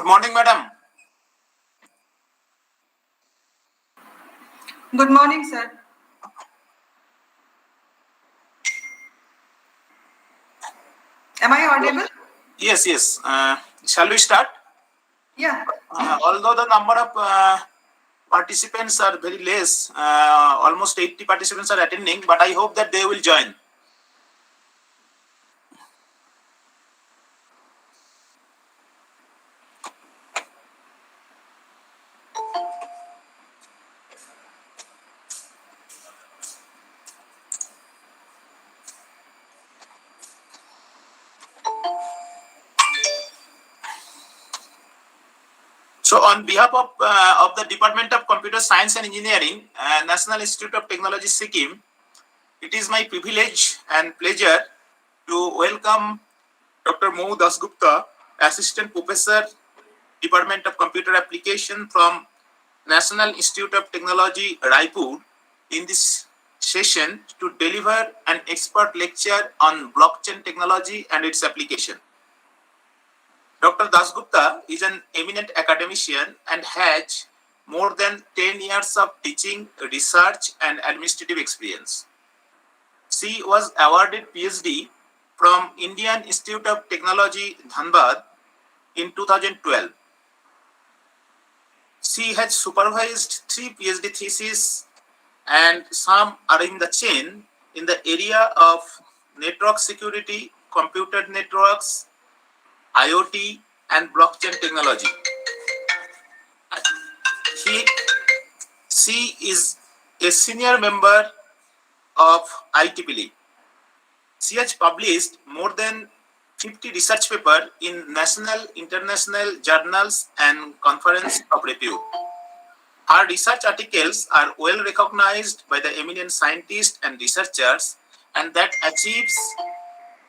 Good morning, madam. Good morning, sir. Am I audible? Yes, yes. Shall we start? Yeah. Although the number of participants are very less, almost 80 participants are attending, but I hope that they will join. So, on behalf of the Department of Computer Science and Engineering, National Institute of Technology, Sikkim, it is my privilege and pleasure to welcome Dr. Dasgupta, Assistant Professor, Department of Computer Application from National Institute of Technology, Raipur, in this session to deliver an expert lecture on blockchain technology and its application. Dr. Dasgupta is an eminent academician and has more than 10 years of teaching, research, and administrative experience. She was awarded PhD from Indian Institute of Technology, Dhanbad in 2012. She has supervised 3 PhD theses and some are in the chain in the area of network security, computer networks, IoT, and blockchain technology. She is a senior member of IEEE. She has published more than 50 research papers in national, international journals and conferences of repute. Her research articles are well recognized by the eminent scientists and researchers, and that achieves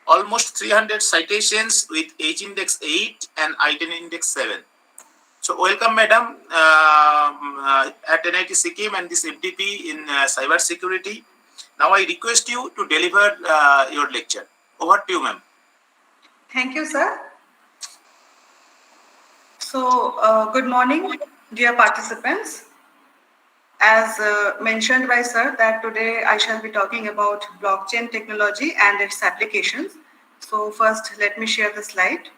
almost 300 citations with H index 8 and I10 index 7. So welcome, madam, at NIT Sikkim and this FDP in cyber security. Now I request you to deliver your lecture. Over to you, ma'am. Thank you, sir. So, good morning, dear participants. As mentioned by sir, that today I shall be talking about blockchain technology and its applications. So first, let me share the slide.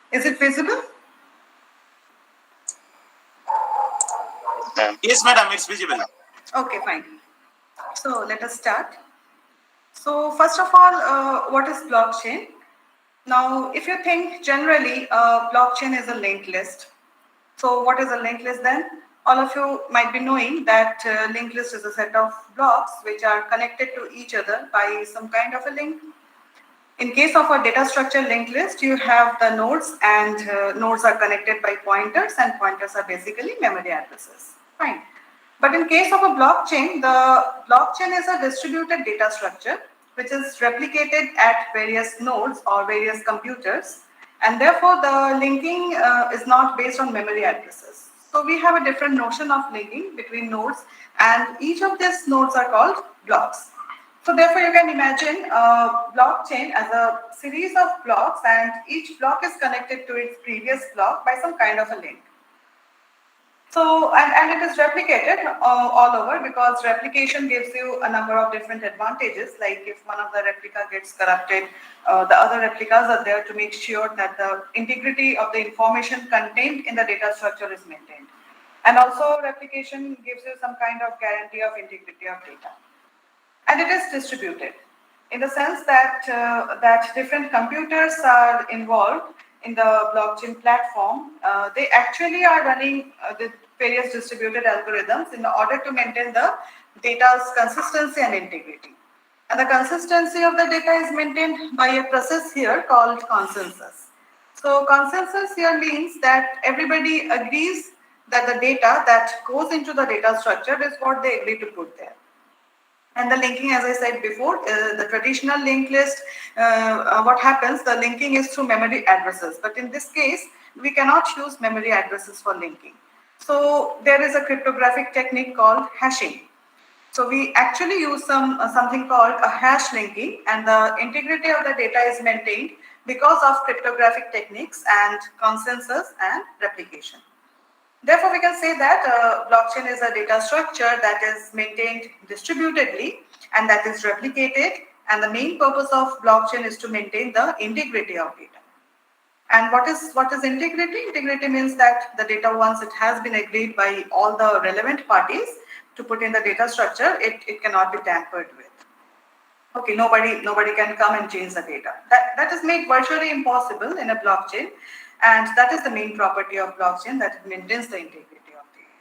Is it visible? Yes, madam, it's visible. Okay, fine. So let us start. So first of all, what is blockchain? Now, if you think generally, blockchain is a linked list. So what is a linked list then? All of you might be knowing that linked list is a set of blocks which are connected to each other by some kind of a link. In case of a data structure linked list, you have the nodes, and nodes are connected by pointers, and pointers are basically memory addresses. Fine. But in case of a blockchain, the blockchain is a distributed data structure which is replicated at various nodes or various computers, and therefore the linking is not based on memory addresses. So we have a different notion of linking between nodes, and each of these nodes are called blocks. So therefore you can imagine a blockchain as a series of blocks, and each block is connected to its previous block by some kind of a link. So, and it is replicated all over, because replication gives you a number of different advantages. Like if one of the replica gets corrupted, the other replicas are there to make sure that the integrity of the information contained in the data structure is maintained. And also replication gives you some kind of guarantee of integrity of data. And it is distributed in the sense that that different computers are involved in the blockchain platform, they actually are running the various distributed algorithms in order to maintain the data's consistency and integrity. And the consistency of the data is maintained by a process here called consensus. So consensus here means that everybody agrees that the data that goes into the data structure is what they agree to put there. And the linking, as I said before, the traditional linked list, what happens, the linking is through memory addresses. But in this case, we cannot use memory addresses for linking. So there is a cryptographic technique called hashing. So we actually use something called a hash linking, and the integrity of the data is maintained because of cryptographic techniques and consensus and replication. Therefore, we can say that blockchain is a data structure that is maintained distributedly and that is replicated. And the main purpose of blockchain is to maintain the integrity of data. And what is integrity? Integrity means that the data, once it has been agreed by all the relevant parties to put in the data structure, it cannot be tampered with. Okay, nobody can come and change the data. That is made virtually impossible in a blockchain, and that is the main property of blockchain, that it maintains the integrity of data.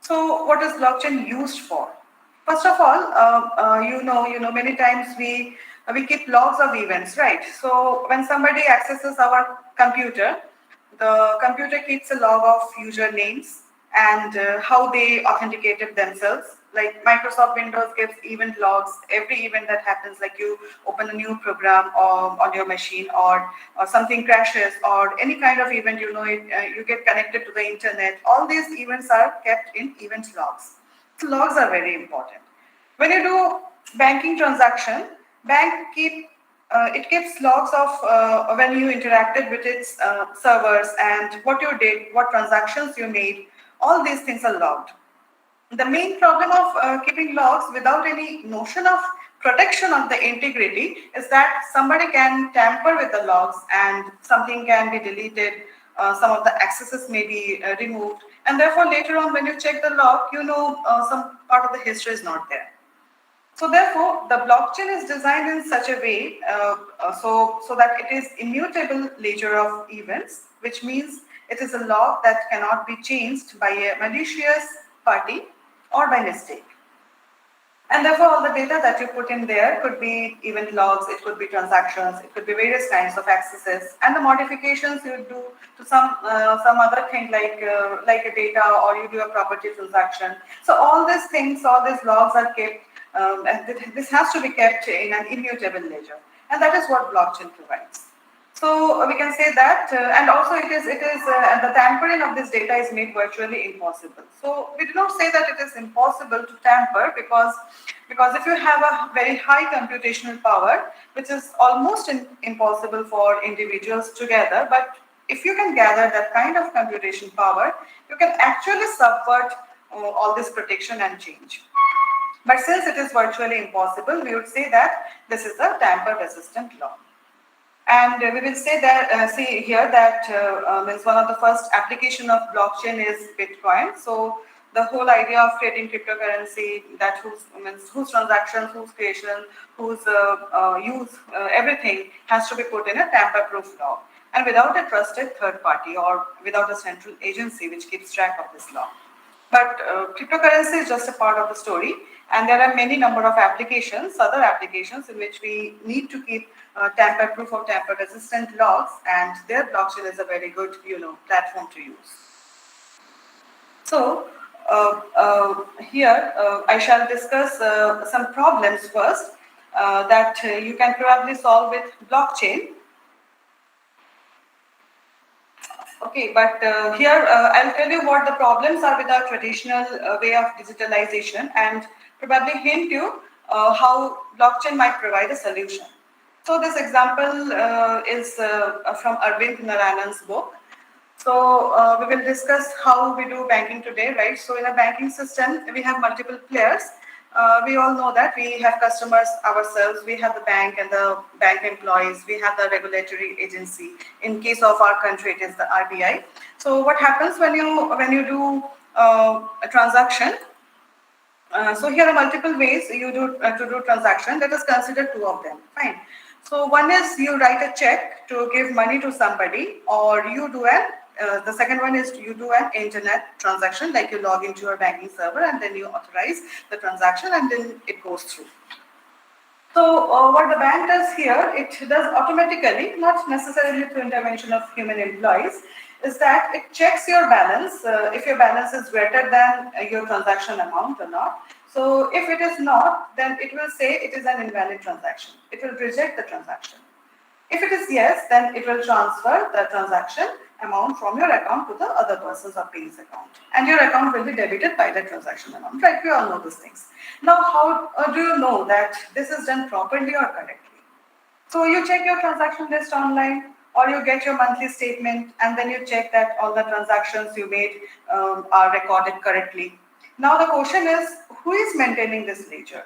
So, what is blockchain used for? First of all, you know, many times we keep logs of events, right? So when somebody accesses our computer, the computer keeps a log of user names and how they authenticated themselves. Like Microsoft Windows gives event logs, every event that happens, like you open a new program on your machine, or something crashes, or any kind of event, you know, you get connected to the internet. All these events are kept in event logs. So logs are very important. When you do banking transaction, bank keeps logs of when you interacted with its servers and what you did, what transactions you made. All these things are logged. The main problem of keeping logs without any notion of protection of the integrity is that somebody can tamper with the logs and something can be deleted, some of the accesses may be removed, and therefore later on when you check the log, you know some part of the history is not there. So therefore, the blockchain is designed in such a way so that it is immutable ledger of events, which means it is a log that cannot be changed by a malicious party or by mistake. And therefore, all the data that you put in there could be event logs, it could be transactions, it could be various kinds of accesses, and the modifications you do to some other thing like a data, or you do a property transaction. So all these things, all these logs are kept, and this has to be kept in an immutable ledger, and that is what blockchain provides. So we can say that, and also it is the tampering of this data is made virtually impossible. So we do not say that it is impossible to tamper, because if you have a very high computational power, which is almost impossible for individuals together, but if you can gather that kind of computation power, you can actually subvert all this protection and change. But since it is virtually impossible, we would say that this is a tamper-resistant law. And we will say that, see here that means one of the first application of blockchain is Bitcoin. So the whole idea of creating cryptocurrency, that whose transactions, whose creation, whose use, everything has to be put in a tamper-proof law, and without a trusted third party or without a central agency which keeps track of this law. But cryptocurrency is just a part of the story, and there are many number of applications, other applications in which we need to keep tamper-proof or tamper-resistant logs, and their blockchain is a very good, platform to use. So here I shall discuss some problems first that you can probably solve with blockchain. Okay, but here I'll tell you what the problems are with our traditional way of digitalization, and probably hint you how blockchain might provide a solution. So this example is from Arvind Narayanan's book. So we will discuss how we do banking today, right? So in a banking system, we have multiple players. We all know that we have customers ourselves, we have the bank and the bank employees, we have the regulatory agency. In case of our country, it is the RBI. So what happens when you do a transaction? So here are multiple ways you do to do transaction. Let us consider two of them. Fine. So one is you write a check to give money to somebody, or you do the second one is you do an internet transaction, like you log into your banking server and then you authorize the transaction and then it goes through. So what the bank does here, it does automatically, not necessarily through intervention of human employees, is that it checks your balance, if your balance is greater than your transaction amount or not. So if it is not, then it will say it is an invalid transaction. It will reject the transaction. If it is yes, then it will transfer the transaction amount from your account to the other person's or pay's account. And your account will be debited by the transaction amount, right? We all know these things. Now, how do you know that this is done properly or correctly? So you check your transaction list online, or you get your monthly statement and then you check that all the transactions you made are recorded correctly. Now the question is, who is maintaining this ledger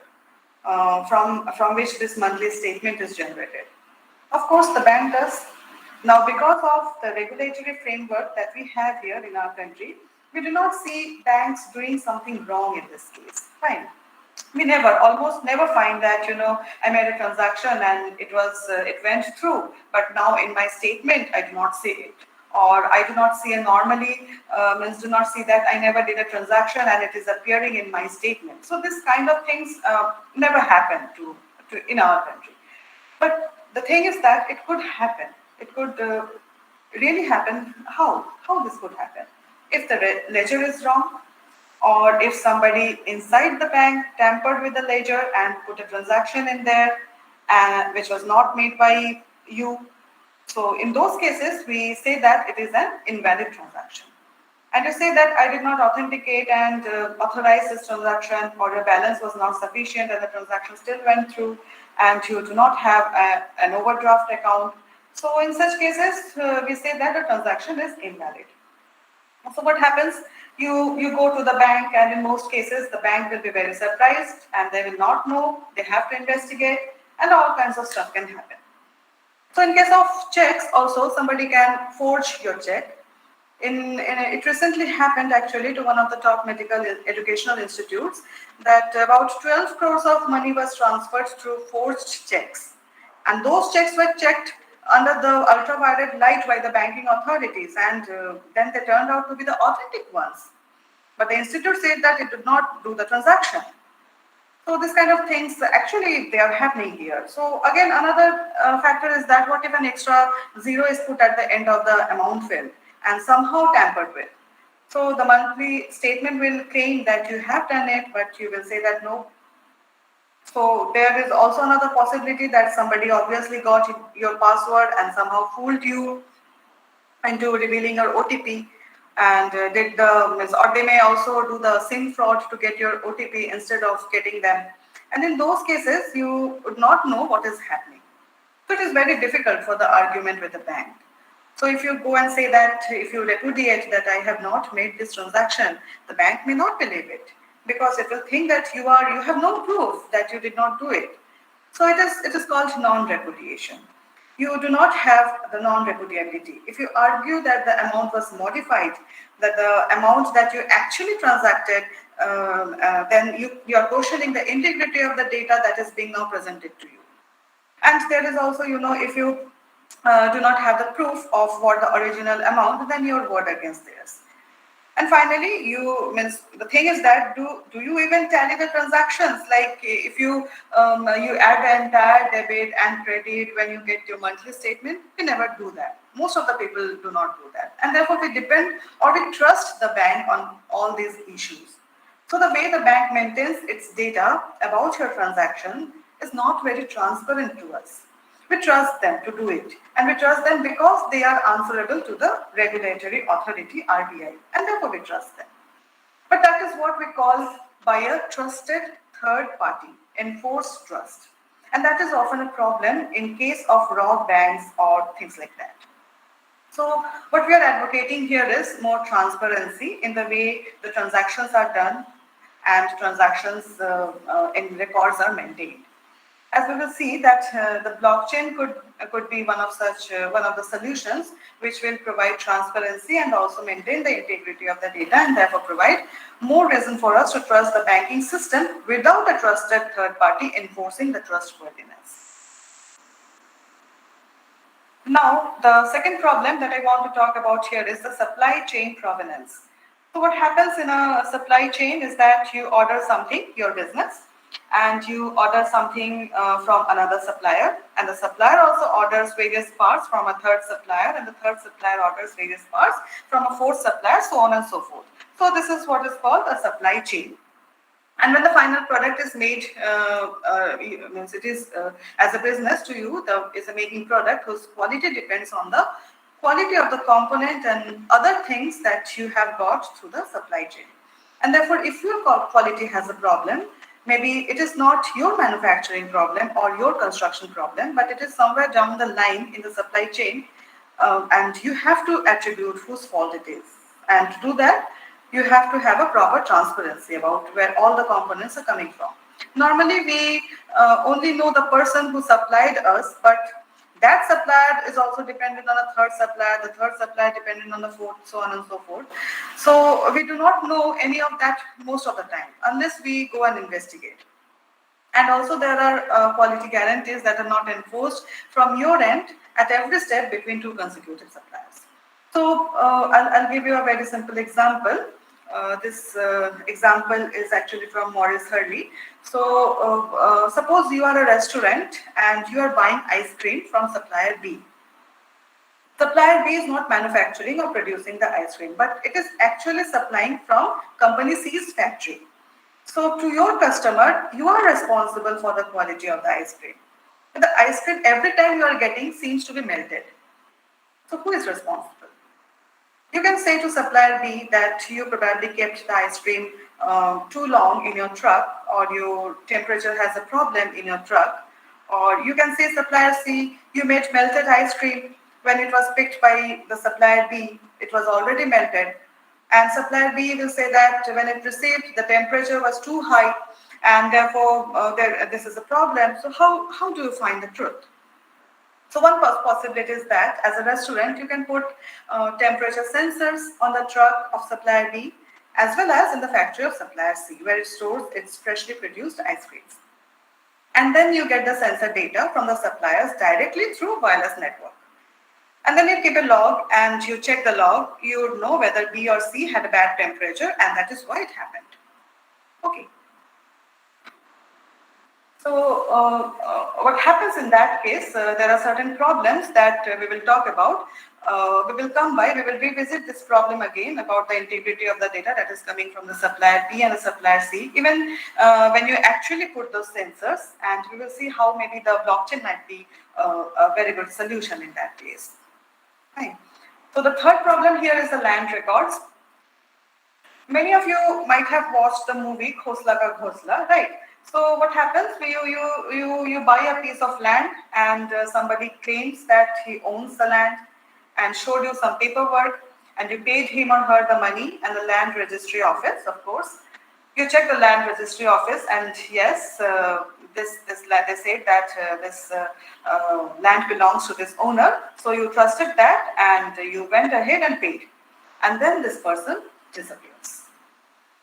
from which this monthly statement is generated? Of course, the bank does. Now, because of the regulatory framework that we have here in our country, we do not see banks doing something wrong in this case. Fine. We almost never find that, I made a transaction and it went through, but now in my statement, I do not see it. Or I do not see do not see that I never did a transaction and it is appearing in my statement. So this kind of things never happen in our country. But the thing is that it could happen. It could really happen. How this could happen? If the ledger is wrong, or if somebody inside the bank tampered with the ledger and put a transaction in there which was not made by you. So in those cases, we say that it is an invalid transaction. And you say that I did not authenticate and authorize this transaction, or your balance was not sufficient and the transaction still went through, and you do not have an overdraft account. So in such cases, we say that the transaction is invalid. So what happens? You go to the bank, and in most cases, the bank will be very surprised and they will not know. They have to investigate, and all kinds of stuff can happen. So in case of checks, also somebody can forge your check. It recently happened actually to one of the top medical educational institutes that about 12 crores of money was transferred through forged checks. And those checks were checked under the ultraviolet light by the banking authorities, and then they turned out to be the authentic ones. But the institute said that it did not do the transaction. So this kind of things, actually, they are happening here. So again, another factor is that what if an extra zero is put at the end of the amount field and somehow tampered with? So the monthly statement will claim that you have done it, but you will say that no. So there is also another possibility that somebody obviously got your password and somehow fooled you into revealing your OTP, and or they may also do the SIM fraud to get your OTP instead of getting them. And in those cases, you would not know what is happening. So it is very difficult for the argument with the bank. So if you go and say that, if you repudiate that I have not made this transaction, the bank may not believe it, because it will think that you have no proof that you did not do it. So it is called non-repudiation. You do not have the non-repudiability. If you argue that the amount was modified, that the amount that you actually transacted, then you are questioning the integrity of the data that is being now presented to you. And there is also, if you do not have the proof of what the original amount, then your word against theirs. And finally, the thing is that do you even tally the transactions? Like if you add the entire debit and credit when you get your monthly statement, we never do that. Most of the people do not do that, and therefore we depend or we trust the bank on all these issues. So the way the bank maintains its data about your transaction is not very transparent to us. We trust them to do it, and we trust them because they are answerable to the regulatory authority, RBI, and therefore we trust them. But that is what we call by a trusted third party, enforced trust. And that is often a problem in case of raw banks or things like that. So what we are advocating here is more transparency in the way the transactions are done and transactions in records are maintained. As we will see that the blockchain could be one of the solutions which will provide transparency and also maintain the integrity of the data, and therefore provide more reason for us to trust the banking system without a trusted third party enforcing the trustworthiness. Now, the second problem that I want to talk about here is the supply chain provenance. So what happens in a supply chain is that you order something, your business, and you order something from another supplier, and the supplier also orders various parts from a third supplier, and the third supplier orders various parts from a fourth supplier, so on and so forth. So this is what is called a supply chain. And when the final product is made, means it is as a business to you, is a making product whose quality depends on the quality of the component and other things that you have got through the supply chain. And therefore, if your quality has a problem, maybe it is not your manufacturing problem or your construction problem, but it is somewhere down the line in the supply chain, and you have to attribute whose fault it is. And to do that, you have to have a proper transparency about where all the components are coming from. Normally, we only know the person who supplied us, but that supplier is also dependent on a third supplier, the third supplier dependent on the fourth, so on and so forth. So we do not know any of that most of the time unless we go and investigate. And also there are quality guarantees that are not enforced from your end at every step between two consecutive suppliers. So I'll give you a very simple example. This example is actually from Morris Hurley. So suppose you are a restaurant and you are buying ice cream from supplier B. Supplier B is not manufacturing or producing the ice cream, but it is actually supplying from company C's factory. So to your customer, you are responsible for the quality of the ice cream. But the ice cream every time you are getting seems to be melted. So who is responsible? You can say to supplier B that you probably kept the ice cream too long in your truck, or your temperature has a problem in your truck. Or you can say supplier C, you made melted ice cream. When it was picked by the supplier B, it was already melted. And supplier B will say that when it received, the temperature was too high, and therefore this is a problem. So how do you find the truth? So one possibility is that as a restaurant, you can put temperature sensors on the truck of supplier B, as well as in the factory of supplier C, where it stores its freshly produced ice creams. And then you get the sensor data from the suppliers directly through wireless network. And then you keep a log and you check the log. You know whether B or C had a bad temperature, and that is why it happened. Okay. So what happens in that case, there are certain problems that we will talk about. We will come by, we will revisit this problem again about the integrity of the data that is coming from the supplier B and the supplier C, even when you actually put those sensors, and we will see how maybe the blockchain might be a very good solution in that case. Right. So the third problem here is the land records. Many of you might have watched the movie Khosla Ka Ghosla, right? So what happens? You buy a piece of land, and somebody claims that he owns the land and showed you some paperwork, and you paid him or her the money and the land registry office, of course. You check the land registry office, and yes, they said that this land belongs to this owner. So you trusted that, and you went ahead and paid. And then this person disappears.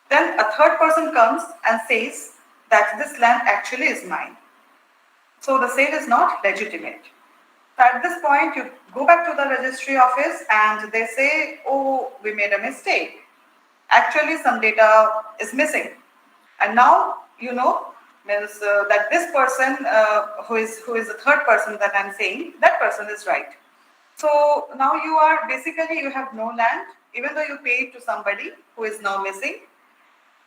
Then a third person comes and says that this land actually is mine. So the sale is not legitimate. So at this point, you go back to the registry office and they say, oh, we made a mistake. Actually, some data is missing. And now, you know, means that this person who is the third person that I'm saying, that person is right. So now you have no land, even though you paid to somebody who is now missing.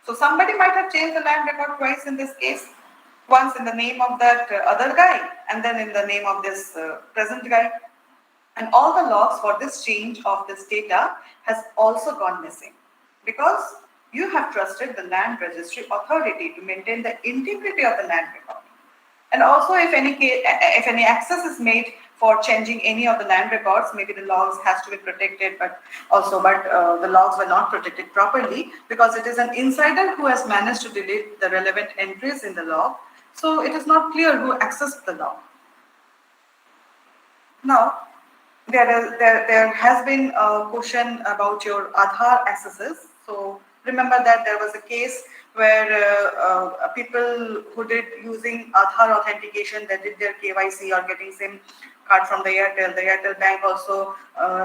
So somebody might have changed the land record twice in this case. Once in the name of that other guy, and then in the name of this present guy. And all the logs for this change of this data has also gone missing, because you have trusted the land registry authority to maintain the integrity of the land record. And also, if any access is made for changing any of the land records, maybe the logs has to be protected, but the logs were not protected properly, because it is an insider who has managed to delete the relevant entries in the log. So it is not clear who accessed the log. Now, there has been a question about your Aadhaar accesses. So remember that there was a case where people who did using Aadhaar authentication, they did their KYC or getting SIM card from the Airtel bank also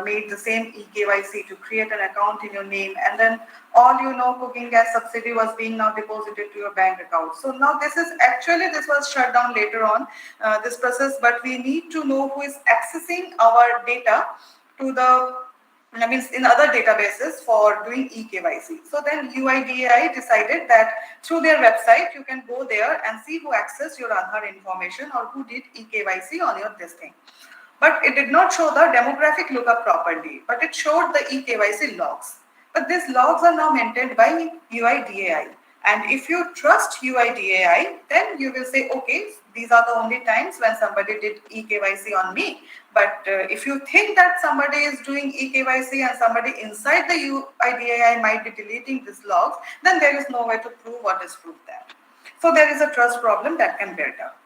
made the same eKYC to create an account in your name, and then all cooking gas subsidy was being now deposited to your bank account. So now this was shut down later on, this process, but we need to know who is accessing our data to the in other databases for doing eKYC. So then UIDAI decided that through their website, you can go there and see who accessed your Aadhaar information or who did eKYC on your this thing. But it did not show the demographic lookup properly, but it showed the eKYC logs. But these logs are now maintained by UIDAI. And if you trust UIDAI, then you will say, okay, these are the only times when somebody did eKYC on me. But if you think that somebody is doing eKYC and somebody inside the UIDAI might be deleting these logs, then there is no way to prove what is proved there. So there is a trust problem that can build up.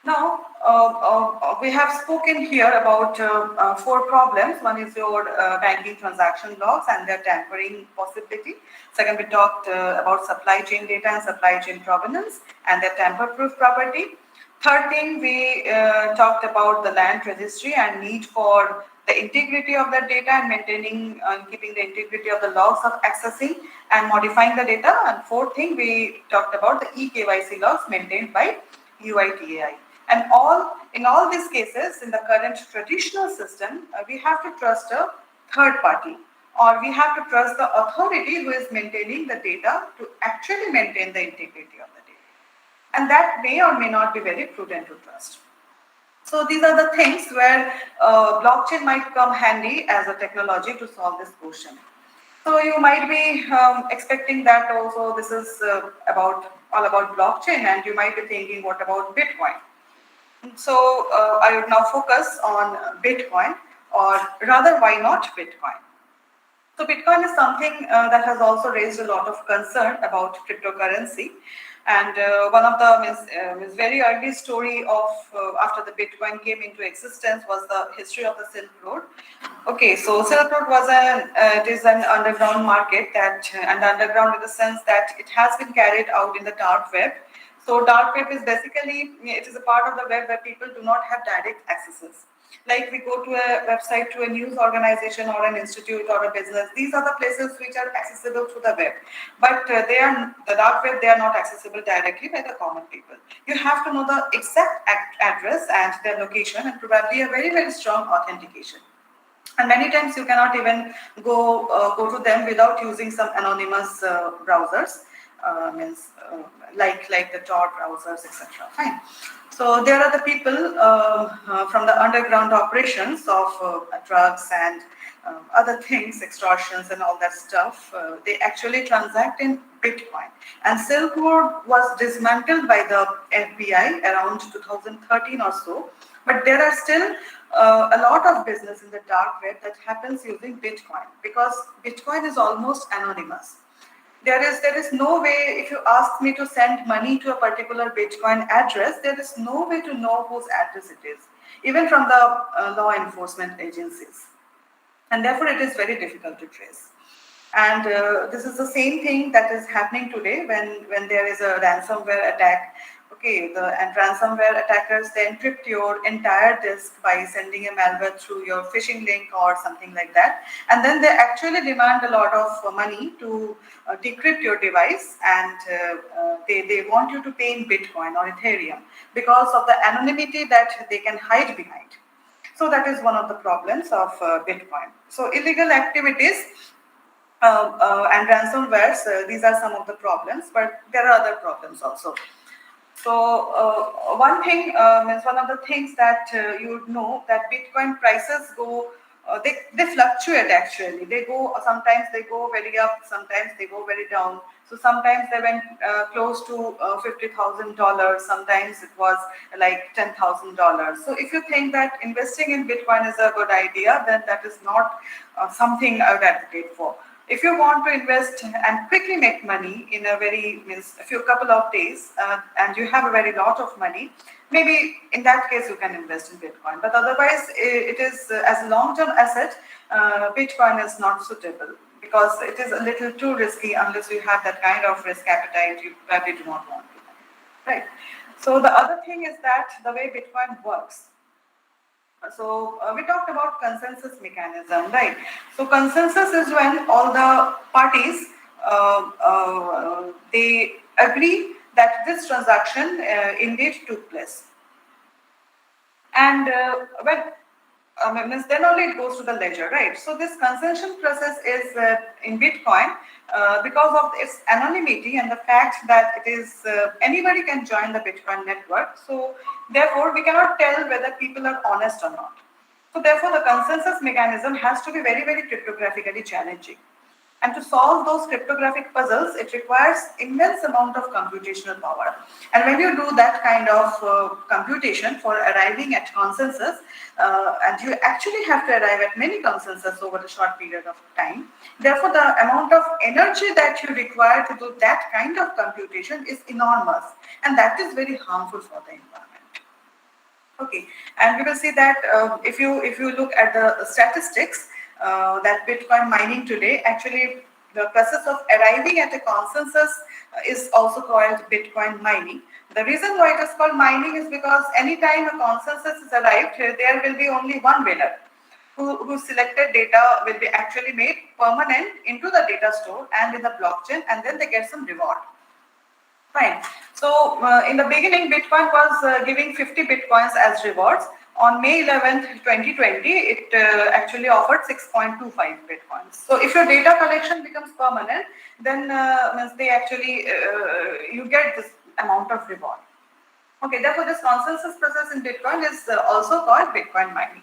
Now, we have spoken here about 4 problems. One is your banking transaction logs and their tampering possibility. Second, we talked about supply chain data and supply chain provenance and their tamper-proof property. Third thing, we talked about the land registry and need for the integrity of that data and maintaining and keeping the integrity of the logs of accessing and modifying the data. And fourth thing, we talked about the eKYC logs maintained by UIDAI. And in all these cases, in the current traditional system, we have to trust a third party, or we have to trust the authority who is maintaining the data to actually maintain the integrity of the data. And that may or may not be very prudent to trust. So these are the things where blockchain might come handy as a technology to solve this question. So you might be expecting that also this is all about blockchain, and you might be thinking, what about Bitcoin? So I would now focus on Bitcoin, or rather, why not Bitcoin? So Bitcoin is something that has also raised a lot of concern about cryptocurrency. And one of the very early story of after the Bitcoin came into existence was the history of the Silk Road. Okay, so Silk Road was it is an underground market and underground in the sense that it has been carried out in the dark web. So dark web is basically, it is a part of the web where people do not have direct accesses. Like we go to a website, to a news organization or an institute or a business. These are the places which are accessible through the web. But the dark web, they are not accessible directly by the common people. You have to know the exact address and their location, and probably a very, very strong authentication. And many times you cannot even go to them without using some anonymous browsers. Like the Tor browsers, etc. Fine. So there are the people from the underground operations of drugs and other things, extortions and all that stuff. They actually transact in Bitcoin. And Silk Road was dismantled by the FBI around 2013 or so. But there are still a lot of business in the dark web that happens using Bitcoin, because Bitcoin is almost anonymous. There is no way, if you ask me to send money to a particular Bitcoin address, there is no way to know whose address it is, even from the law enforcement agencies. And therefore, it is very difficult to trace. And this is the same thing that is happening today when there is a ransomware attack. Okay, and ransomware attackers then encrypt your entire disk by sending a malware through your phishing link or something like that. And then they actually demand a lot of money to decrypt your device, and they want you to pay in Bitcoin or Ethereum because of the anonymity that they can hide behind. So that is one of the problems of Bitcoin. So illegal activities and ransomwares, these are some of the problems, but there are other problems also. So one thing is one of the things that you would know that Bitcoin prices go, they fluctuate actually. Sometimes they go very up, sometimes they go very down. So sometimes they went close to $50,000. Sometimes it was like $10,000. So if you think that investing in Bitcoin is a good idea, then that is not something I would advocate for. If you want to invest and quickly make money in a couple of days, and you have a very lot of money, maybe in that case you can invest in Bitcoin. But otherwise, it is as a long-term asset, Bitcoin is not suitable because it is a little too risky unless you have that kind of risk appetite. You probably do not want to, right? So the other thing is that the way Bitcoin works. So we talked about consensus mechanism, right? So consensus is when all the parties they agree that this transaction indeed took place, and when means then only it goes to the ledger, right? So this consensus process is in Bitcoin because of its anonymity and the fact that it is anybody can join the Bitcoin network. So therefore, we cannot tell whether people are honest or not. So therefore, the consensus mechanism has to be very, very cryptographically challenging. And to solve those cryptographic puzzles, it requires immense amount of computational power. And when you do that kind of computation for arriving at consensus, and you actually have to arrive at many consensus over a short period of time, therefore the amount of energy that you require to do that kind of computation is enormous, and that is very harmful for the environment. Okay, and we will see that if you look at the statistics that Bitcoin mining today, actually the process of arriving at a consensus is also called Bitcoin mining. The reason why it is called mining is because anytime a consensus is arrived, there will be only one winner. Who selected data will be actually made permanent into the data store and in the blockchain, and then they get some reward. Fine. So in the beginning, Bitcoin was giving 50 Bitcoins as rewards. On May 11th, 2020, it actually offered 6.25 Bitcoins. So if your data collection becomes permanent, then means they actually, you get this amount of reward. Okay, therefore this consensus process in Bitcoin is also called Bitcoin mining.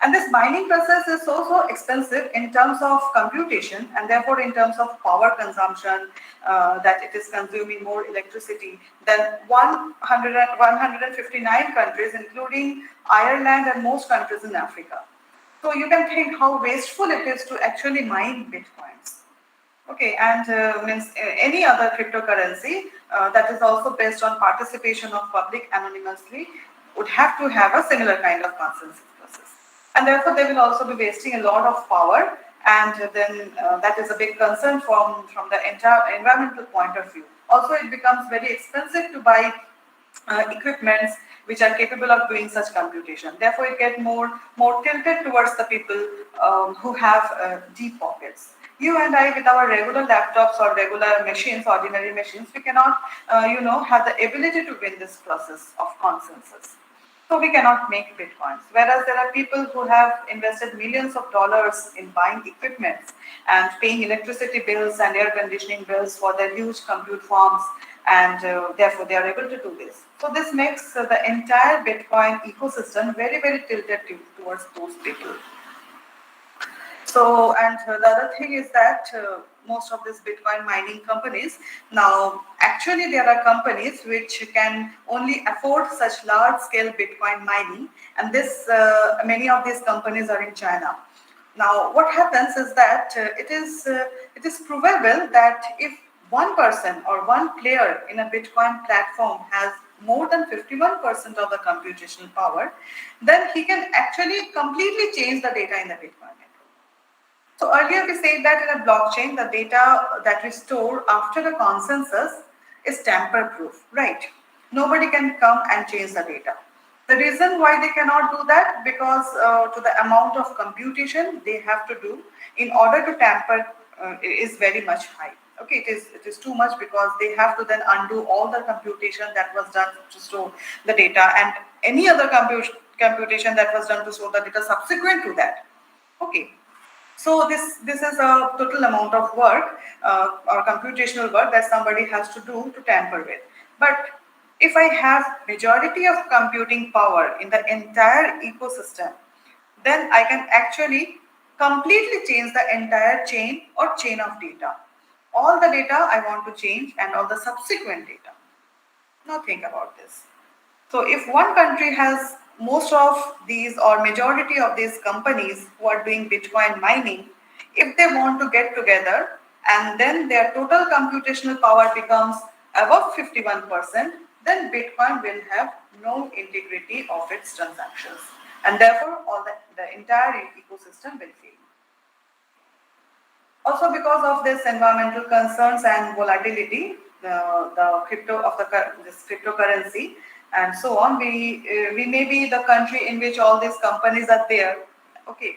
And this mining process is so expensive in terms of computation and therefore in terms of power consumption, that it is consuming more electricity than 159 countries, including Ireland and most countries in Africa. So you can think how wasteful it is to actually mine Bitcoins. Okay, and means any other cryptocurrency that is also based on participation of public anonymously would have to have a similar kind of consensus process. And therefore, they will also be wasting a lot of power, and then that is a big concern from the entire environmental point of view. Also, it becomes very expensive to buy equipments which are capable of doing such computation. Therefore, it gets more tilted towards the people who have deep pockets. You and I, with our regular laptops or regular machines, ordinary machines, we cannot, have the ability to win this process of consensus. So we cannot make bitcoins. Whereas there are people who have invested millions of dollars in buying equipment and paying electricity bills and air conditioning bills for their huge compute farms, and therefore they are able to do this. So this makes the entire Bitcoin ecosystem very, very tilted towards those people. So, and the other thing is that most of these Bitcoin mining companies, now actually there are companies which can only afford such large scale Bitcoin mining, and this many of these companies are in China. Now, what happens is that it is provable that if one person or one player in a Bitcoin platform has more than 51% of the computational power, then he can actually completely change the data in the Bitcoin network. So earlier we said that in a blockchain, the data that we store after a consensus is tamper-proof, right? Nobody can come and change the data. The reason why they cannot do that, because to the amount of computation they have to do in order to tamper is very much high. Okay, it is too much, because they have to then undo all the computation that was done to store the data and any other computation that was done to store the data subsequent to that. Okay. So this is a total amount of work or computational work that somebody has to do to tamper with. But if I have majority of computing power in the entire ecosystem, then I can actually completely change the entire chain or chain of data. All the data I want to change and all the subsequent data. Now think about this. So if one country has most of these or majority of these companies who are doing Bitcoin mining, if they want to get together and then their total computational power becomes above 51%, then Bitcoin will have no integrity of its transactions. And therefore, all the entire ecosystem will fail. Also, because of this environmental concerns and volatility, the cryptocurrency, and so on. We may be the country in which all these companies are there, okay,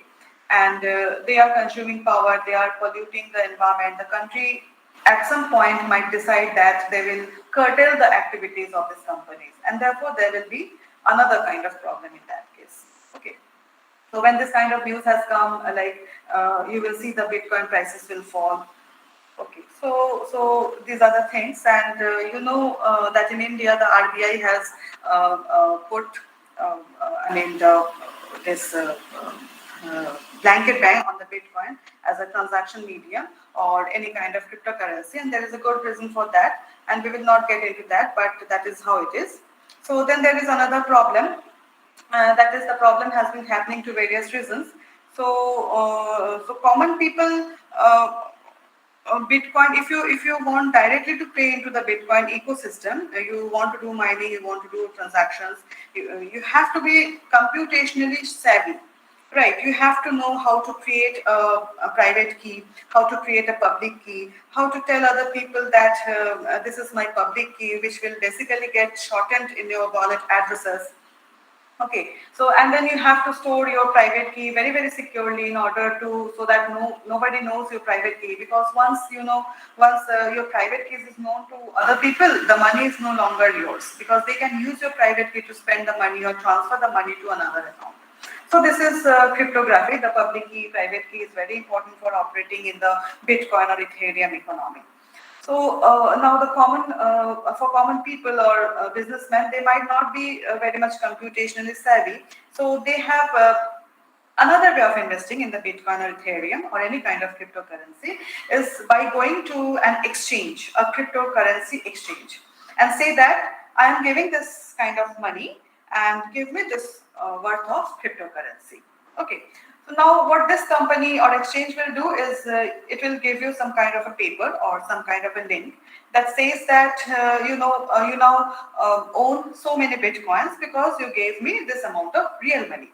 and they are consuming power, they are polluting the environment. The country at some point might decide that they will curtail the activities of these companies, and therefore there will be another kind of problem in that case. Okay. So when this kind of news has come, you will see the Bitcoin prices will fall. Okay, so these are the things, and that in India the RBI has put, this blanket ban on the Bitcoin as a transaction medium or any kind of cryptocurrency, and there is a good reason for that, and we will not get into that, but that is how it is. So then there is another problem, that is the problem has been happening to various reasons. So common people. Bitcoin, if you want directly to pay into the Bitcoin ecosystem, you want to do mining, you want to do transactions, you have to be computationally savvy, right? You have to know how to create a private key, how to create a public key, how to tell other people that this is my public key, which will basically get shortened in your wallet addresses. Okay, so and then you have to store your private key very, very securely in order to, so that nobody knows your private key, because once your private key is known to other people, the money is no longer yours, because they can use your private key to spend the money or transfer the money to another account. So this is cryptography. The public key, private key is very important for operating in the Bitcoin or Ethereum economy. So now for common people or businessmen, they might not be very much computationally savvy. So they have another way of investing in the Bitcoin or Ethereum or any kind of cryptocurrency is by going to an exchange, a cryptocurrency exchange, and say that I am giving this kind of money and give me this worth of cryptocurrency. Okay. So now what this company or exchange will do is it will give you some kind of a paper or some kind of a link that says that you now own so many Bitcoins because you gave me this amount of real money.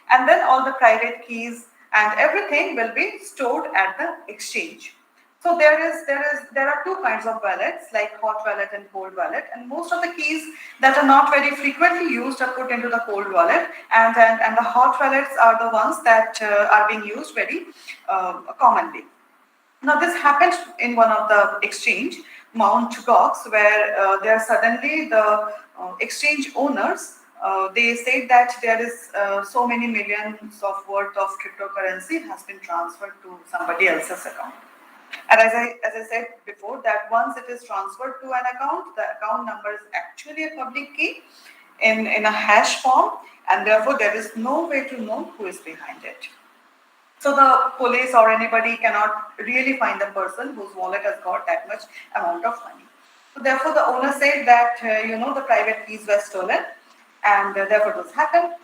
And then all the private keys and everything will be stored at the exchange. So there are two kinds of wallets, like hot wallet and cold wallet, and most of the keys that are not very frequently used are put into the cold wallet, and the hot wallets are the ones that are being used very commonly. Now this happened in one of the exchange, Mount Gox, where there suddenly the exchange owners, they said that there is so many millions of worth of cryptocurrency has been transferred to somebody else's account. And as I said before, that once it is transferred to an account, the account number is actually a public key in a hash form, and therefore there is no way to know who is behind it. So the police or anybody cannot really find the person whose wallet has got that much amount of money. So therefore the owner said that the private keys were stolen, and therefore this happened.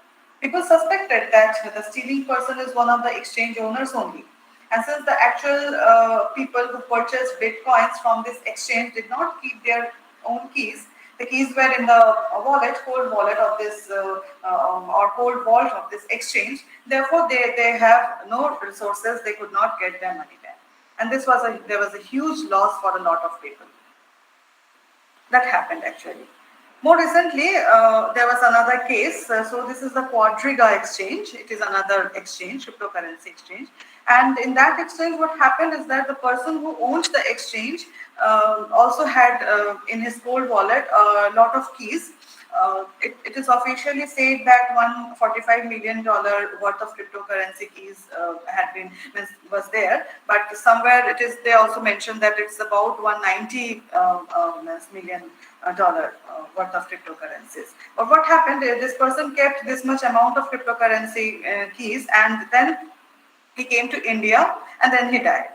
People suspected that the stealing person is one of the exchange owners only. And since the actual people who purchased bitcoins from this exchange did not keep their own keys, the keys were in the cold wallet of this or cold vault of this exchange. Therefore, they have no resources; they could not get their money back. And there was a huge loss for a lot of people. That happened actually. More recently, there was another case. So this is the Quadriga exchange. It is another exchange, cryptocurrency exchange. And in that exchange, what happened is that the person who owns the exchange also had in his cold wallet a lot of keys. It is officially said that $145 million worth of cryptocurrency keys was there, but somewhere they also mentioned that it's about $190 million worth of cryptocurrencies. But what happened is this person kept this much amount of cryptocurrency keys, and then he came to India and then he died.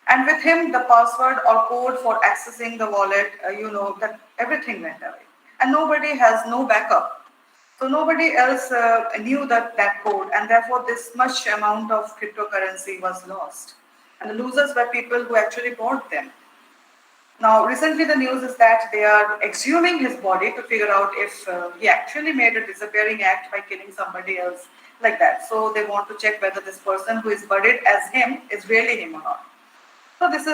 And with him, the password or code for accessing the wallet, that everything went away. And nobody has no backup. So nobody else knew that code, and therefore this much amount of cryptocurrency was lost. And the losers were people who actually bought them. Now, recently the news is that they are exhuming his body to figure out if he actually made a disappearing act by killing somebody else like that. So they want to check whether this person who is buried as him is really him or not. So this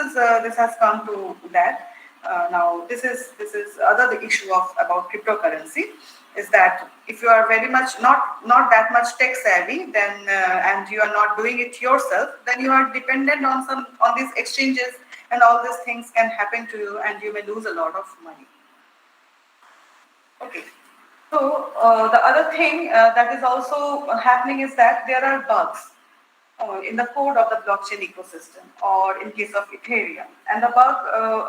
has come to that. Now, this is other issue of about cryptocurrency is that if you are very much not that much tech savvy, then and you are not doing it yourself, then you are dependent on these exchanges, and all these things can happen to you, and you may lose a lot of money. Okay. So the other thing that is also happening is that there are bugs in the code of the blockchain ecosystem, or in case of Ethereum. And the bug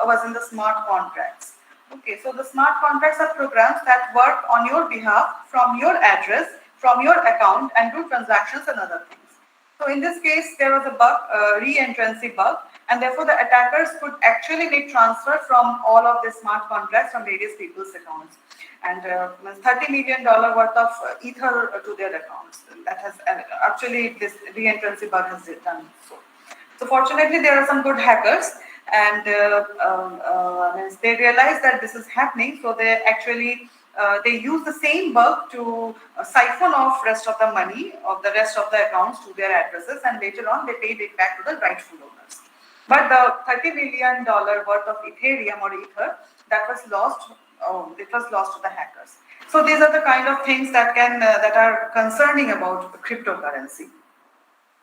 was in the smart contracts. Okay, so the smart contracts are programs that work on your behalf from your address, from your account, and do transactions and other things. So in this case, there was a bug, re-entrancy bug, and therefore the attackers could actually make transfer from all of the smart contracts from various people's accounts, and $30 million worth of ether to their accounts. That has actually this re-entrancy bug has done so. So fortunately, there are some good hackers, and they realize that this is happening, so they actually they use the same bug to siphon off rest of the money of the rest of the accounts to their addresses, and later on they paid it back to the rightful owners. But the $30 million worth of Ethereum or Ether that was lost, it was lost to the hackers. So these are the kind of things that that are concerning about cryptocurrency.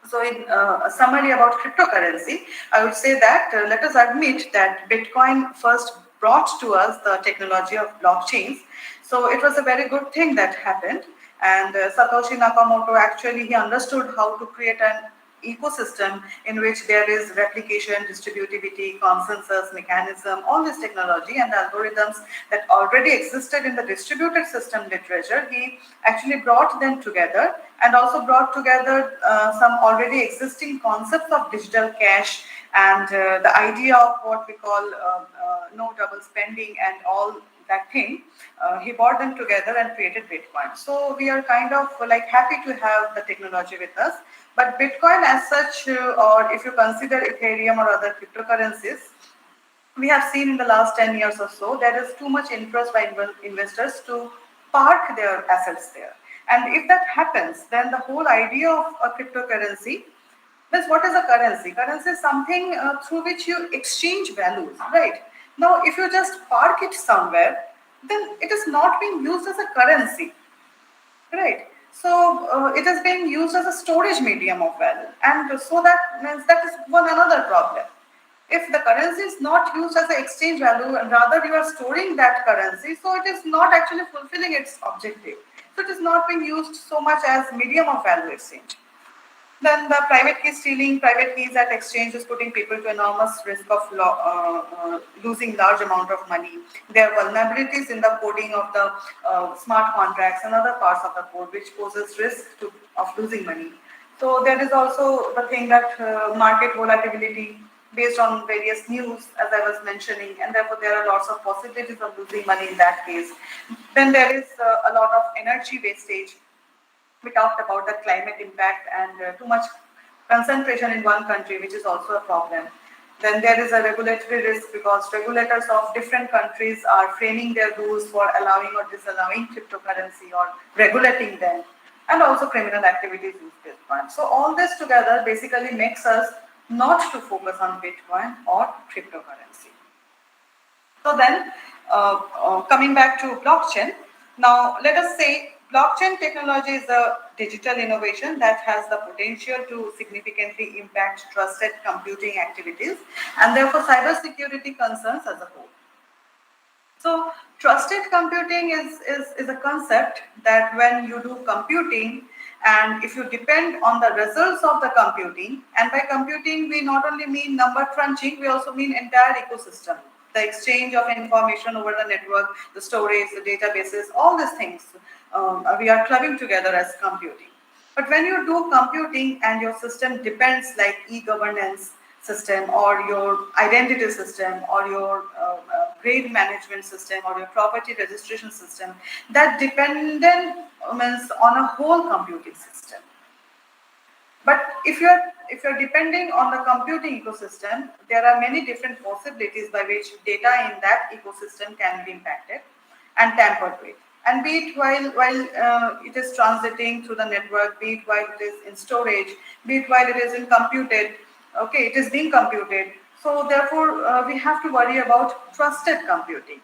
So in a summary about cryptocurrency, I would say that let us admit that Bitcoin first brought to us the technology of blockchains. So it was a very good thing that happened. And Satoshi Nakamoto actually, he understood how to create an ecosystem in which there is replication, distributivity, consensus, mechanism, all this technology and the algorithms that already existed in the distributed system literature. He actually brought them together, and also brought together some already existing concepts of digital cash, and the idea of what we call no double spending and all that thing. He brought them together and created Bitcoin. So we are kind of like happy to have the technology with us. But Bitcoin as such, or if you consider Ethereum or other cryptocurrencies, we have seen in the last 10 years or so, there is too much interest by investors to park their assets there. And if that happens, then the whole idea of a cryptocurrency means, what is a currency? Currency is something through which you exchange values, right? Now, if you just park it somewhere, then it is not being used as a currency, right? So it is being used as a storage medium of value, and so that means that is one another problem. If the currency is not used as an exchange value, and rather you are storing that currency, so it is not actually fulfilling its objective. So it is not being used so much as medium of value exchange. Then the private key stealing, private keys at exchange is putting people to enormous risk of losing large amount of money. There are vulnerabilities in the coding of the smart contracts and other parts of the code which poses risk of losing money. So there is also the thing that market volatility based on various news, as I was mentioning, and therefore there are lots of possibilities of losing money in that case. Then there is a lot of energy wastage. We talked about the climate impact and too much concentration in one country, which is also a problem. Then there is a regulatory risk because regulators of different countries are framing their rules for allowing or disallowing cryptocurrency or regulating them, and also criminal activities use Bitcoin. So all this together basically makes us not to focus on Bitcoin or cryptocurrency. So then, coming back to blockchain, now let us say blockchain technology is a digital innovation that has the potential to significantly impact trusted computing activities and therefore cybersecurity concerns as a whole. So trusted computing is a concept that when you do computing, and if you depend on the results of the computing, and by computing we not only mean number crunching, we also mean entire ecosystem, the exchange of information over the network, the storage, the databases, all these things we are clubbing together as computing. But when you do computing and your system depends like e-governance system or your identity system or your grade management system or your property registration system, that dependent means on a whole computing system. But if you're depending on the computing ecosystem, there are many different possibilities by which data in that ecosystem can be impacted and tampered with. And be it while it is transiting through the network, be it while it is in storage, be it while it is in computed, okay, it is being computed. So therefore, we have to worry about trusted computing,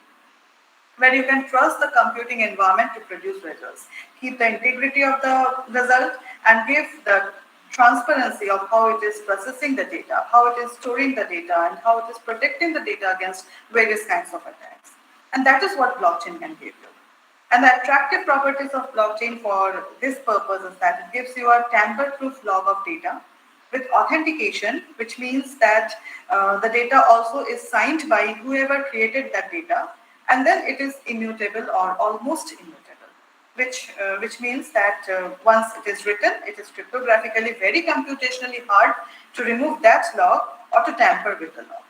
where you can trust the computing environment to produce results, keep the integrity of the result, and give the transparency of how it is processing the data, how it is storing the data, and how it is protecting the data against various kinds of attacks. And that is what blockchain can give you. And the attractive properties of blockchain for this purpose is that it gives you a tamper-proof log of data with authentication, which means that the data also is signed by whoever created that data, and then it is immutable or almost immutable, which means that once it is written, it is cryptographically very computationally hard to remove that log or to tamper with the log.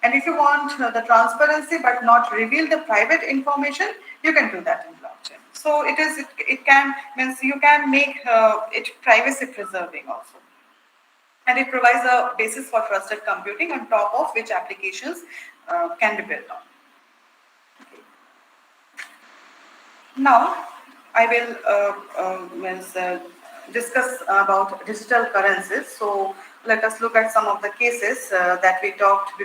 And if you want the transparency but not reveal the private information, you can do that in blockchain. So it can means you can make it privacy preserving also. And it provides a basis for trusted computing on top of which applications can be built on. Okay. Now, I will discuss about digital currencies. So let us look at some of the cases that we talked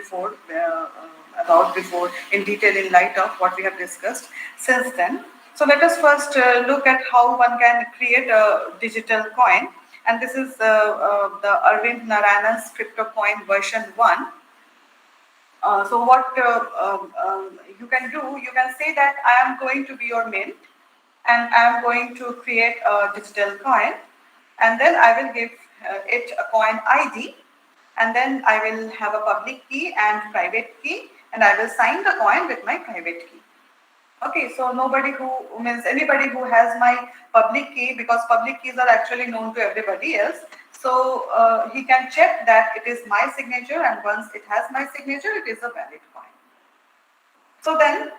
about before in detail in light of what we have discussed since then. So let us first look at how one can create a digital coin. And this is the Arvind Narayanan's crypto coin version 1. So what you can do, you can say that I am going to be your mint and I am going to create a digital coin, and then I will give it a coin ID, and then I will have a public key and private key, and I will sign the coin with my private key. Okay, so anybody who has my public key, because public keys are actually known to everybody else, so he can check that it is my signature, and once it has my signature, it is a valid coin. So then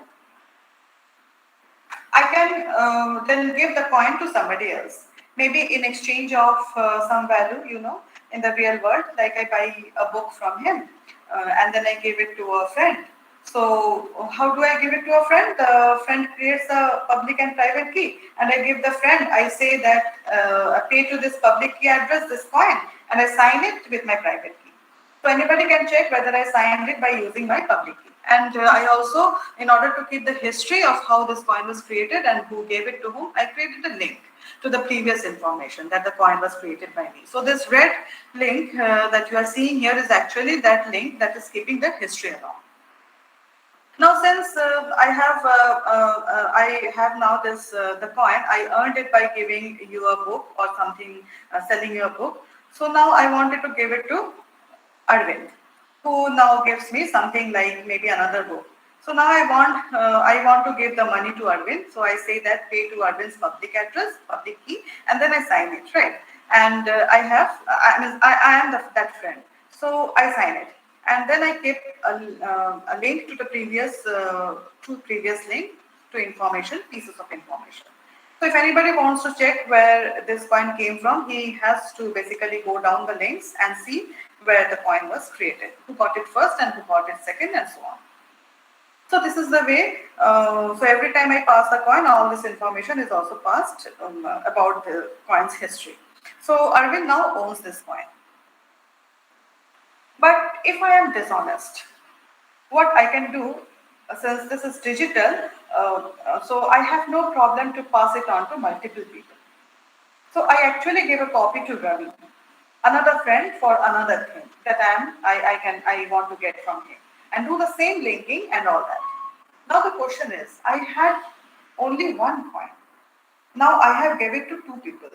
I can then give the coin to somebody else, maybe in exchange of some value, in the real world, like I buy a book from him and then I give it to a friend. So how do I give it to a friend? The friend creates a public and private key, and I give the friend, I say that I pay to this public key address this coin, and I sign it with my private key. So anybody can check whether I signed it by using my public key. And I also, in order to keep the history of how this coin was created and who gave it to whom, I created a link to the previous information that the coin was created by me. So this red link that you are seeing here is actually that link that is keeping the history along. Now, since I have now this the coin, I earned it by giving you a book or something, selling you a book. So now I wanted to give it to Arvind, who now gives me something like maybe another book. So now I want to give the money to Arvind. So I say that pay to Arvind's public address, public key, and then I sign it, right? And I am that friend. So I sign it, and then I keep a link to the previous link to information, pieces of information. So if anybody wants to check where this coin came from, he has to basically go down the links and see where the coin was created, who got it first and who got it second, and so on. So this is the way, so every time I pass the coin, all this information is also passed about the coin's history. So Arvind now owns this coin. But if I am dishonest, what I can do, since this is digital, so I have no problem to pass it on to multiple people. So I actually give a copy to Ravi, another friend for another thing that I want to get from him, and do the same linking and all that. Now the question is, I had only one coin. Now I have gave it to two people.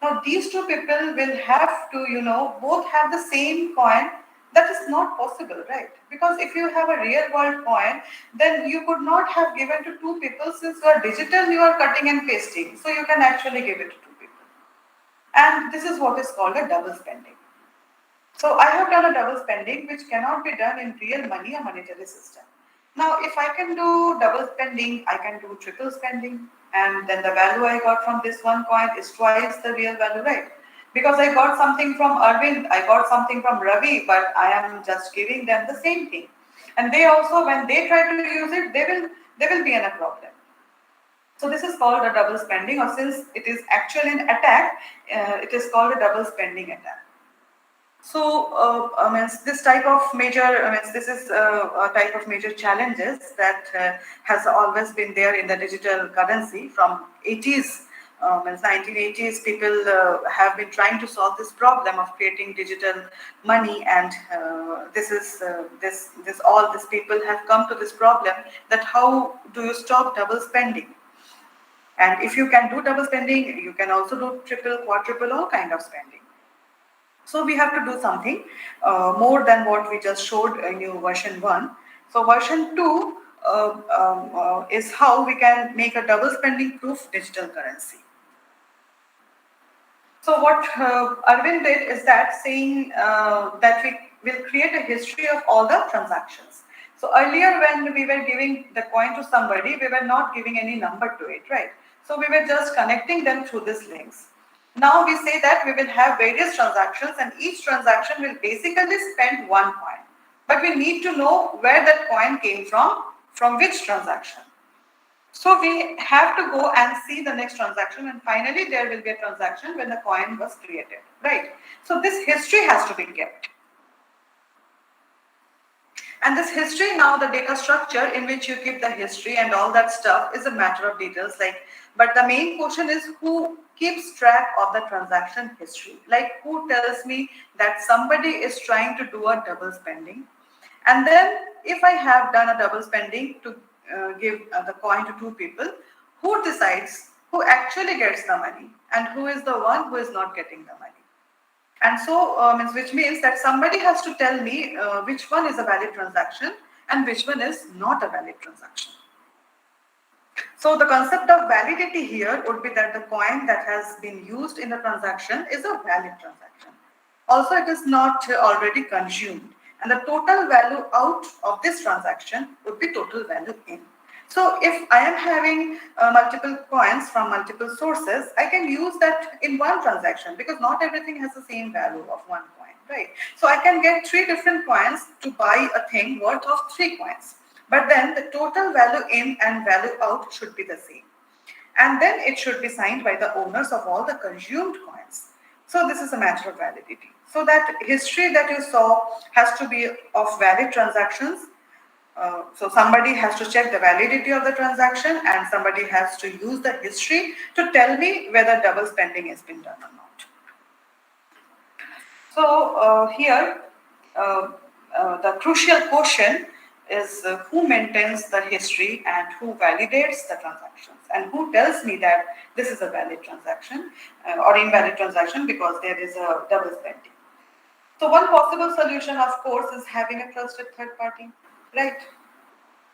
Now these two people will have to, both have the same coin. That is not possible, right? Because if you have a real world coin, then you could not have given to two people. Since you are digital, you are cutting and pasting. So you can actually give it to two people. And this is what is called a double spending. So I have done a double spending which cannot be done in real money or monetary system. Now, if I can do double spending, I can do triple spending, and then the value I got from this one coin is twice the real value, right? Because I got something from Arvind, I got something from Ravi, but I am just giving them the same thing. And they also, when they try to use it, they will be in a problem. So this is called a double spending, or since it is actually an attack, it is called a double spending attack. So, this type of major, this is a type of major challenges that has always been there in the digital currency from 80s. 1980s, people have been trying to solve this problem of creating digital money, and this all these people have come to this problem that how do you stop double spending? And if you can do double spending, you can also do triple, quadruple, all kind of spending. So we have to do something more than what we just showed in your version 1. So version 2 is how we can make a double spending proof digital currency. So what Arvind did is that saying that we will create a history of all the transactions. So earlier when we were giving the coin to somebody, we were not giving any number to it, right? So we were just connecting them through these links. Now we say that we will have various transactions and each transaction will basically spend one coin. But we need to know where that coin came from which transaction. So we have to go and see the next transaction, and finally there will be a transaction when the coin was created, right? So this history has to be kept. And this history now, the data structure in which you keep the history and all that stuff is a matter of details. But the main question is who keeps track of the transaction history? Like who tells me that somebody is trying to do a double spending? And then if I have done a double spending to give the coin to two people, who decides who actually gets the money and who is the one who is not getting the money? And so, which means that somebody has to tell me which one is a valid transaction and which one is not a valid transaction. So the concept of validity here would be that the coin that has been used in the transaction is a valid transaction. Also, it is not already consumed. And the total value out of this transaction would be total value in. So if I am having multiple coins from multiple sources, I can use that in one transaction because not everything has the same value of one coin, right? So I can get 3 different coins to buy a thing worth of 3 coins. But then the total value in and value out should be the same. And then it should be signed by the owners of all the consumed coins. So this is a matter of validity. So that history that you saw has to be of valid transactions. So somebody has to check the validity of the transaction and somebody has to use the history to tell me whether double spending has been done or not. So here, the crucial question is who maintains the history and who validates the transactions and who tells me that this is a valid transaction or invalid transaction because there is a double spending. So one possible solution, of course, is having a trusted third party, right?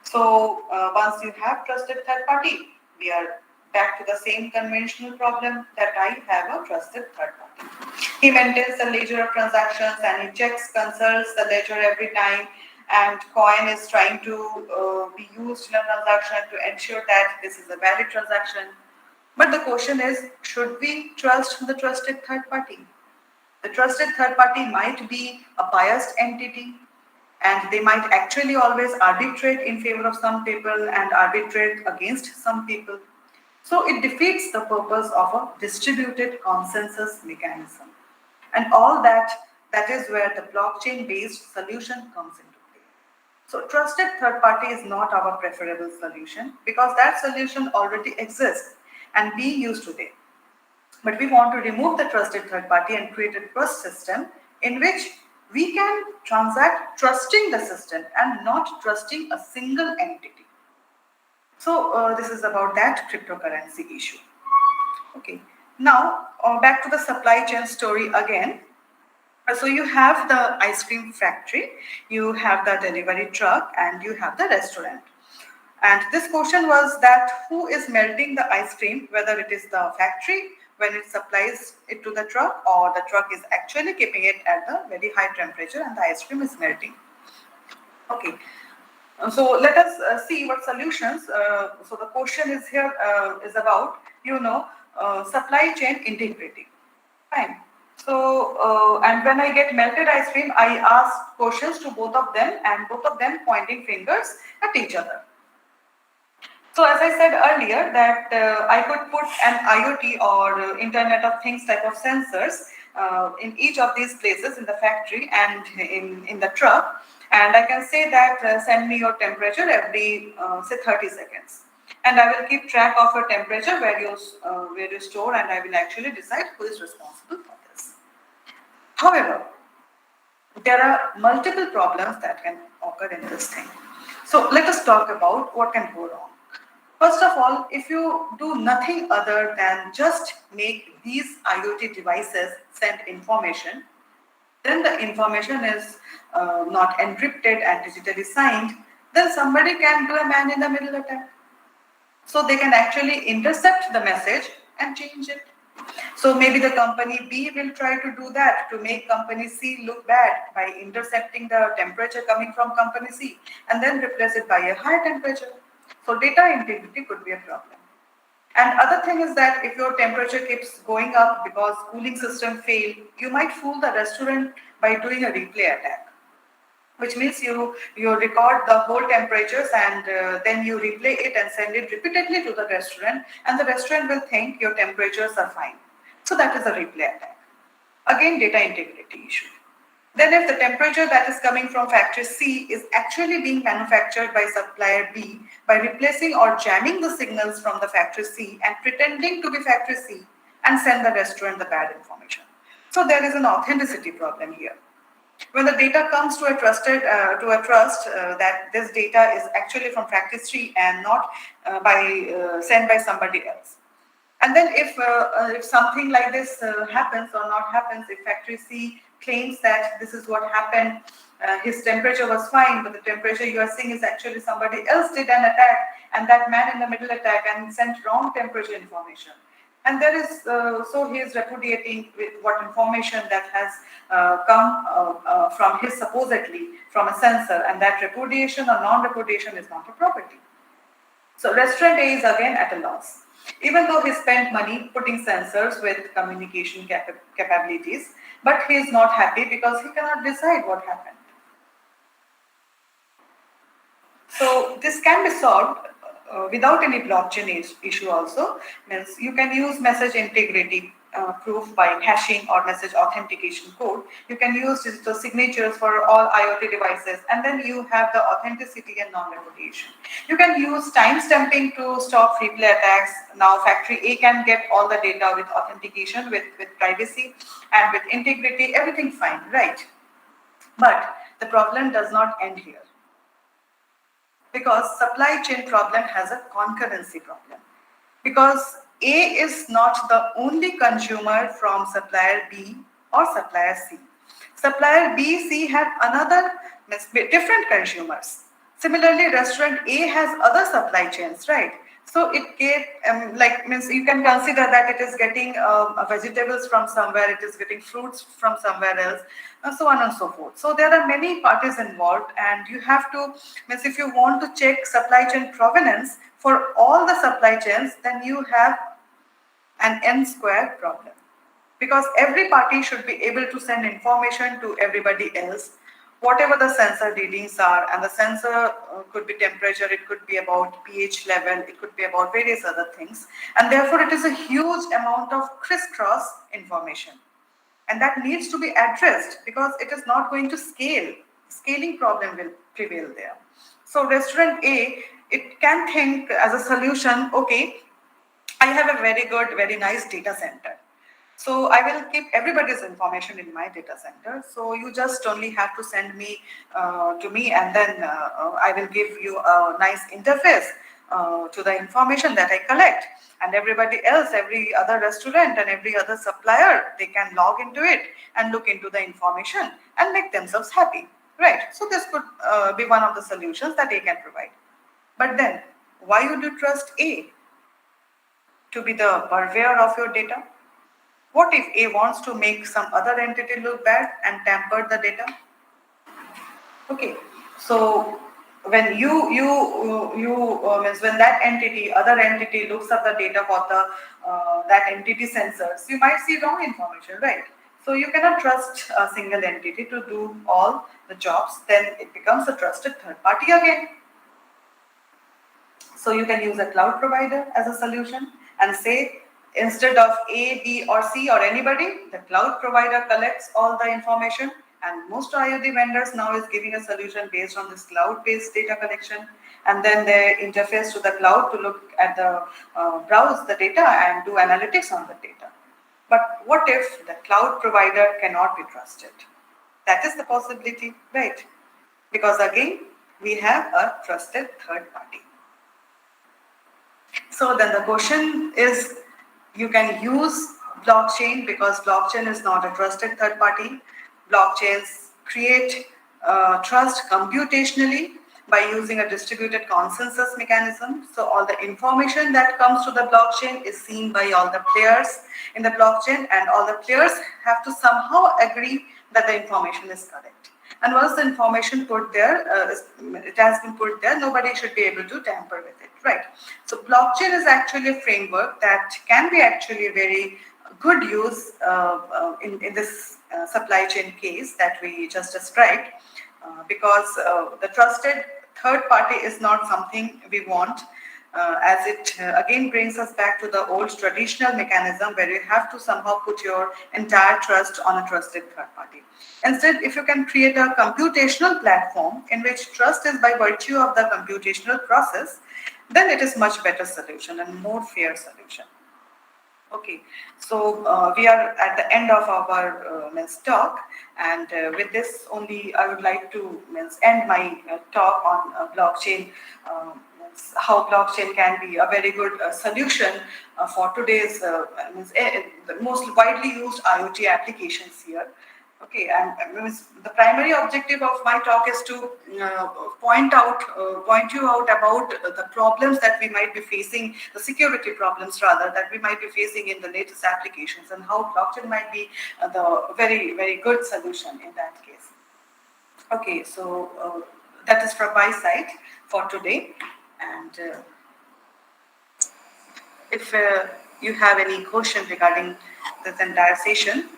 So once you have trusted third party, we are back to the same conventional problem that I have a trusted third party. He maintains the ledger of transactions and he checks, consults the ledger every time, and coin is trying to be used in a transaction to ensure that this is a valid transaction. But the question is, should we trust the trusted third party? The trusted third party might be a biased entity and they might actually always arbitrate in favor of some people and arbitrate against some people. So it defeats the purpose of a distributed consensus mechanism. And all that is where the blockchain-based solution comes into play. So trusted third party is not our preferable solution because that solution already exists and being used today. But we want to remove the trusted third party and create a trust system in which we can transact trusting the system and not trusting a single entity. So this is about that cryptocurrency issue. Okay, now back to the supply chain story again. So you have the ice cream factory, you have the delivery truck, and you have the restaurant. And this question was that who is melting the ice cream, whether it is the factory when it supplies it to the truck or the truck is actually keeping it at a very high temperature and the ice cream is melting. Okay, so let us see what solutions. So the question is here is about, supply chain integrity. Fine. So, and when I get melted ice cream, I ask questions to both of them and both of them pointing fingers at each other. So as I said earlier that I could put an IoT or Internet of Things type of sensors in each of these places, in the factory and in the truck, and I can say that send me your temperature every say 30 seconds, and I will keep track of your temperature where you store, and I will actually decide who is responsible for this. However, there are multiple problems that can occur in this thing. So let us talk about what can go wrong. First of all, if you do nothing other than just make these IoT devices send information, then the information is not encrypted and digitally signed, then somebody can do a man in the middle attack. So they can actually intercept the message and change it. So maybe the company B will try to do that to make company C look bad by intercepting the temperature coming from company C and then replace it by a higher temperature. So data integrity could be a problem. And other thing is that if your temperature keeps going up because cooling system failed, you might fool the restaurant by doing a replay attack, which means you record the whole temperatures and then you replay it and send it repeatedly to the restaurant, and the restaurant will think your temperatures are fine. So that is a replay attack. Again, data integrity issue. Then if the temperature that is coming from factory C is actually being manufactured by supplier B by replacing or jamming the signals from the factory C and pretending to be factory C and send the restaurant the bad information. So there is an authenticity problem here. When the data comes to a trust that this data is actually from factory C and not sent by somebody else. And then if something like this happens or not happens, if factory C claims that this is what happened, his temperature was fine, but the temperature you are seeing is actually somebody else did an attack, and that man in the middle attack and sent wrong temperature information. And there is, so he is repudiating with what information that has come from his supposedly from a sensor, and that repudiation or non-repudiation is not a property. So restaurant A is again at a loss. Even though he spent money putting sensors with communication capabilities, but he is not happy because he cannot decide what happened. So this can be solved without any blockchain issue also. Means you can use message integrity proof by hashing or message authentication code. You can use digital signatures for all IoT devices, and then you have the authenticity and non-repudiation. You can use timestamping to stop replay attacks. Now factory A can get all the data with authentication, with privacy and with integrity, everything fine, right? But the problem does not end here, because supply chain problem has a concurrency problem. Because A is not the only consumer from supplier B or supplier C. Supplier B, C have another different consumers. Similarly, restaurant A has other supply chains, right? So it gave, means you can consider that it is getting vegetables from somewhere, it is getting fruits from somewhere else, and so on and so forth. So there are many parties involved, and you have to, means if you want to check supply chain provenance for all the supply chains, then you have an n square problem. Because every party should be able to send information to everybody else, whatever the sensor readings are, and the sensor could be temperature, it could be about pH level, it could be about various other things, and therefore it is a huge amount of crisscross information, and that needs to be addressed because it is not going to scale. Scaling problem will prevail there. So restaurant A, it can think as a solution, okay, I have a very good, very nice data center. So I will keep everybody's information in my data center. So you just only have to send me to me, and then I will give you a nice interface to the information that I collect. And everybody else, every other restaurant and every other supplier, they can log into it and look into the information and make themselves happy, right? So this could be one of the solutions that A can provide. But then, why would you trust A to be the purveyor of your data? What if A wants to make some other entity look bad and tamper the data? Okay, so when means when that entity, other entity looks up the data for the that entity sensors, you might see wrong information, right? So you cannot trust a single entity to do all the jobs. Then it becomes a trusted third party again. So you can use a cloud provider as a solution and say, Instead of A, B, or C, or anybody, the cloud provider collects all the information, and most IoT vendors now is giving a solution based on this cloud-based data collection, and then they interface to the cloud to look at the browse the data and do analytics on the data. But what if the cloud provider cannot be trusted? That is the possibility, right? Because again, we have a trusted third party. So then the question is, you can use blockchain because blockchain is not a trusted third party. Blockchains create trust computationally by using a distributed consensus mechanism. So all the information that comes to the blockchain is seen by all the players in the blockchain, and all the players have to somehow agree that the information is correct. And once the information put there, it has been put there, nobody should be able to tamper with it, right? So blockchain is actually a framework that can be actually a very good use in this supply chain case that we just described, because the trusted third party is not something we want, as it again brings us back to the old traditional mechanism where you have to somehow put your entire trust on a trusted third party. Instead, if you can create a computational platform in which trust is by virtue of the computational process, then it is much better solution and more fair solution. Okay, so we are at the end of our talk, and with this only I would like to end my talk on blockchain, how blockchain can be a very good solution for today's the most widely used IoT applications here. Okay, and the primary objective of my talk is to point you out about the problems that we might be facing, the security problems rather, that we might be facing in the latest applications, and how blockchain might be the very, very good solution in that case. Okay, so that is from my side for today, and if you have any question regarding this entire session,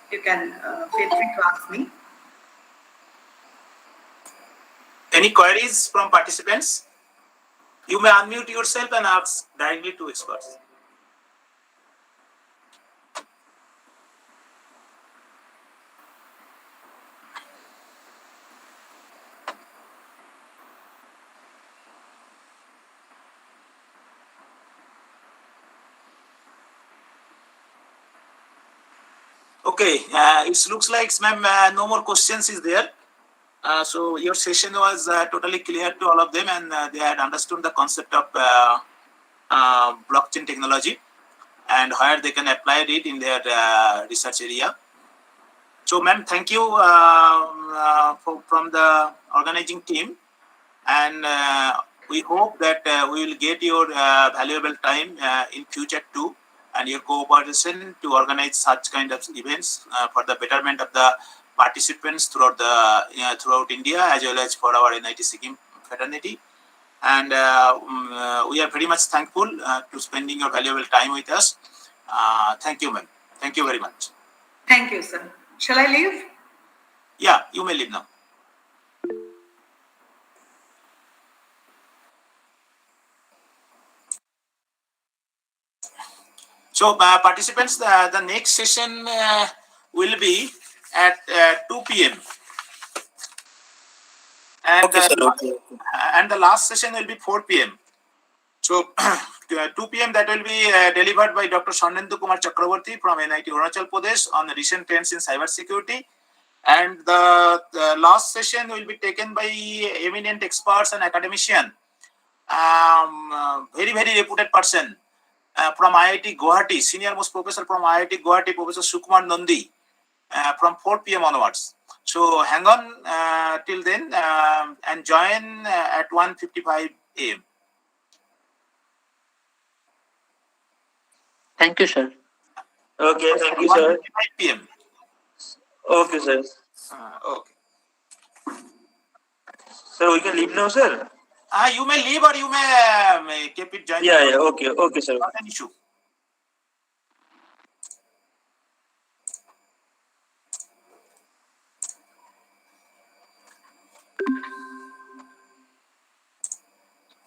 you can feel free to ask me. Any queries from participants? You may unmute yourself and ask directly to experts. Okay, it looks like, ma'am, no more questions is there. So your session was totally clear to all of them, and they had understood the concept of blockchain technology and where they can apply it in their research area. So, ma'am, thank you from the organizing team, and we hope that we will get your valuable time in future too, and your cooperation to organize such kind of events for the betterment of the participants throughout India, as well as for our NIT Sikkim fraternity. And we are very much thankful to spending your valuable time with us. Thank you, ma'am. Thank you very much. Thank you, sir. Shall I leave? Yeah, you may leave now. So, participants, the next session will be at 2 p.m. And, okay, sir, okay. And the last session will be 4 p.m. So, 2 p.m. that will be delivered by Dr. Swarnendu Kumar Chakraborty from NIT Arunachal Pradesh on the recent trends in cybersecurity. And the last session will be taken by eminent experts and academician, very, very reputed person from IIT Guwahati, senior most professor from IIT Guwahati, Professor Sukumar Nandi, from 4 p.m. onwards. So hang on till then and join at 1:55 a.m. Thank you, sir. Okay, thank you, sir. 1:55 p.m. Okay, sir. Okay. Sir, we can leave now, sir. You may leave or you may keep it joined. Yeah, okay, sir. Not an issue.